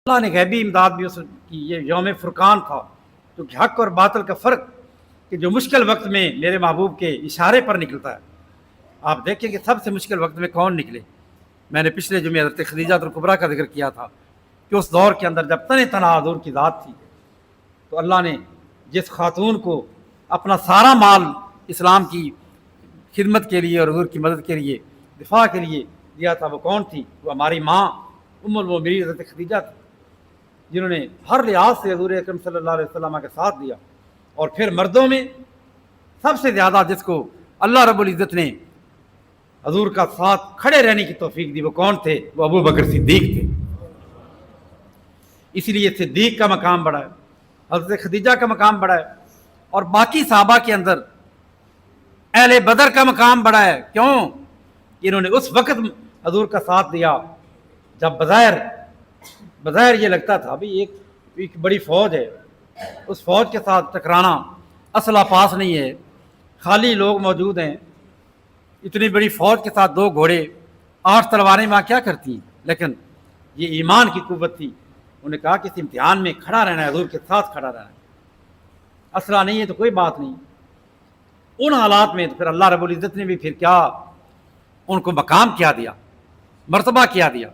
اللہ نے غیبی امداد بھی اس کی، یہ یوم فرقان تھا، کیونکہ حق اور باطل کا فرق کہ جو مشکل وقت میں میرے محبوب کے اشارے پر نکلتا ہے۔ آپ دیکھیں کہ سب سے مشکل وقت میں کون نکلے۔ میں نے پچھلے جمعے حضرت خدیجہ الکبریٰ کا ذکر کیا تھا کہ اس دور کے اندر جب تن تنہا حضور کی ذات تھی، تو اللہ نے جس خاتون کو اپنا سارا مال اسلام کی خدمت کے لیے اور حضور کی مدد کے لیے، دفاع کے لیے دیا تھا، وہ کون تھی؟ وہ ہماری ماں ام المومنین حضرت خدیجہ تھی، جنہوں نے ہر لحاظ سے حضور اکرم صلی اللہ علیہ وسلم کے ساتھ دیا۔ اور پھر مردوں میں سب سے زیادہ جس کو اللہ رب العزت نے حضور کا ساتھ کھڑے رہنے کی توفیق دی، وہ کون تھے؟ وہ ابو بکر صدیق تھے۔ اسی لیے صدیق کا مقام بڑا ہے، حضرت خدیجہ کا مقام بڑا ہے، اور باقی صحابہ کے اندر اہل بدر کا مقام بڑا ہے۔ کیوں؟ کہ انہوں نے اس وقت حضور کا ساتھ دیا جب بظاہر یہ لگتا تھا بھی ایک بڑی فوج ہے، اس فوج کے ساتھ ٹکرانا، اسلحہ پاس نہیں ہے، خالی لوگ موجود ہیں، اتنی بڑی فوج کے ساتھ 2 گھوڑے 8 تلواریں وہاں کیا کرتی ہیں؟ لیکن یہ ایمان کی قوت تھی۔ انہوں نے کہا کہ اس امتحان میں کھڑا رہنا ہے، حضور کے ساتھ کھڑا رہنا ہے، اسلحہ نہیں ہے تو کوئی بات نہیں۔ ان حالات میں تو پھر اللہ رب العزت نے بھی پھر کیا ان کو مقام کیا دیا، مرتبہ کیا دیا۔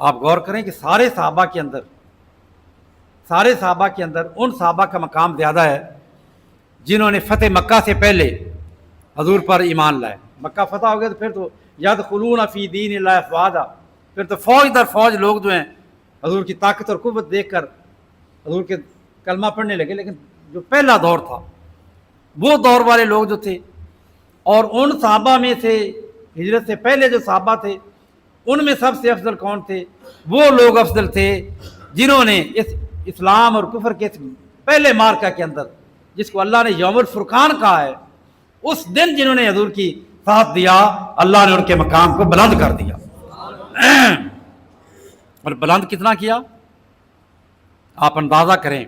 آپ غور کریں کہ سارے صحابہ کے اندر ان صحابہ کا مقام زیادہ ہے جنہوں نے فتح مکہ سے پہلے حضور پر ایمان لائے۔ مکہ فتح ہو گیا تو پھر تو یدخلون فی دین اللہ افواجا، پھر تو فوج در فوج لوگ جو ہیں حضور کی طاقت اور قوت دیکھ کر حضور کے کلمہ پڑھنے لگے۔ لیکن جو پہلا دور تھا، وہ دور والے لوگ جو تھے، اور ان صحابہ میں سے ہجرت سے پہلے جو صحابہ تھے، ان میں سب سے افضل کون تھے؟ وہ لوگ افضل تھے جنہوں نے اس اسلام اور کفر کے پہلے مارکہ کے اندر، جس کو اللہ نے یوم الفرقان کہا ہے، اس دن جنہوں نے حضور کی ساتھ دیا، اللہ نے ان کے مقام کو بلند کر دیا۔ اور بلند کتنا کیا؟ آپ اندازہ کریں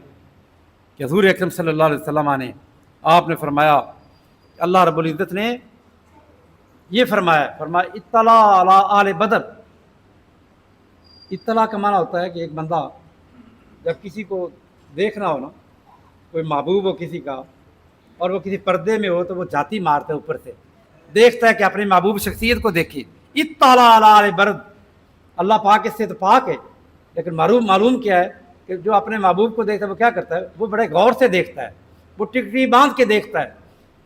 کہ حضور اکرم صلی اللہ علیہ وسلم نے آپ نے فرمایا، اللہ رب العزت نے یہ فرمایا اطلاع علی آل بدر۔ اطلاع کا معنی ہوتا ہے کہ ایک بندہ جب کسی کو دیکھنا ہو نا، کوئی محبوب ہو کسی کا، اور وہ کسی پردے میں ہو، تو وہ جاتی مارتا ہے، اوپر سے دیکھتا ہے کہ اپنی محبوب شخصیت کو دیکھے۔ اطلاع علی آل بدر، اللہ پاک اس سے تو پاک ہے، لیکن معلوم کیا ہے کہ جو اپنے محبوب کو دیکھتا ہے وہ کیا کرتا ہے؟ وہ بڑے غور سے دیکھتا ہے، وہ ٹکٹی باندھ کے دیکھتا ہے،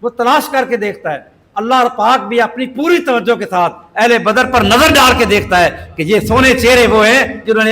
وہ تلاش کر کے دیکھتا ہے۔ اللہ پاک بھی اپنی پوری توجہ کے ساتھ اہل بدر پر نظر ڈال کے دیکھتا ہے کہ یہ سونے چہرے وہ ہیں جنہوں نے